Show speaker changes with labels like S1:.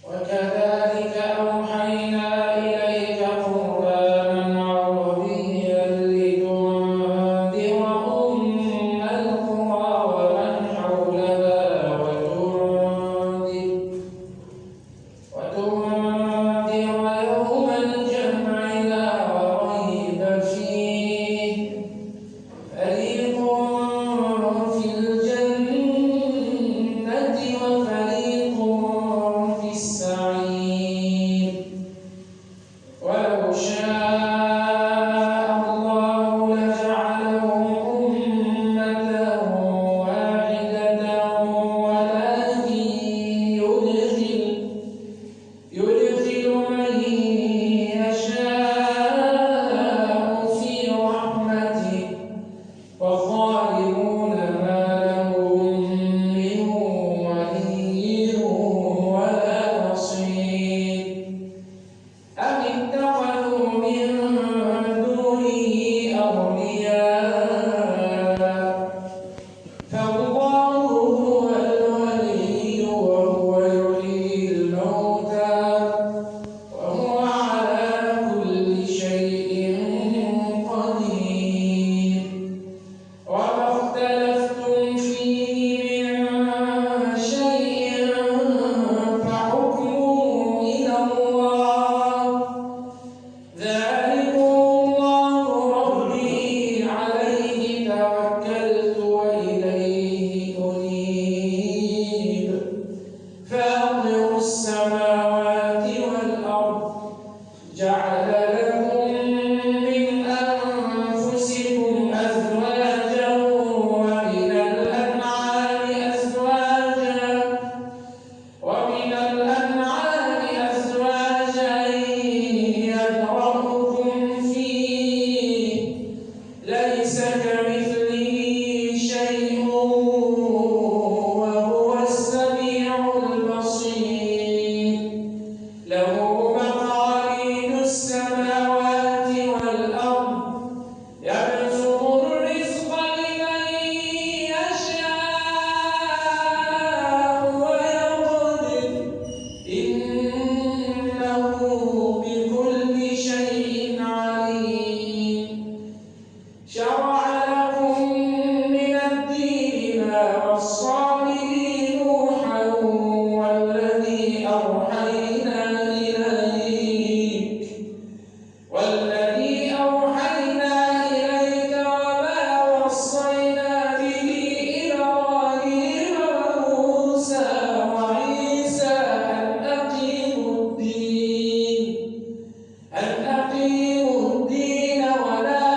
S1: وكذلك أوحينا إليك قرآنا عربيا لتنذر أم القرى ومن حولها وتنذر يوم الجمع لا ريب فيه فريق في الجنة وفريق في السعير ولو شاء الله لجعلهم أمة واحدة ولكن يدخل من يشاء في رحمته والظالمون ما لهم من ولي ولا نصير أم اتخذوا من دونه أولياء فالله هو الولي وهو يحيي الموتى وهو على كل شيء قدير وما اختلفتم فيه من شيء فحكمه إلى الله ذلكم الله ربي عليه توكلت وإليه أنيب فاطر السماوات والأرض جعل لكم من أنفسكم أزواجا ومن الأنعام أزواجا يذرأكم فيه ليس كمثله شيء وهو السميع البصير له مقاليد السماوات والأرض يبسط الرزق لمن يشاء ويقدر إنه بكل شيء عليم شرع لكم من الدين ما وصى به نوحا والذي أوحينا إليك وما وصينا به إبراهيم وموسى وعيسى أن أقيموا الدين ولا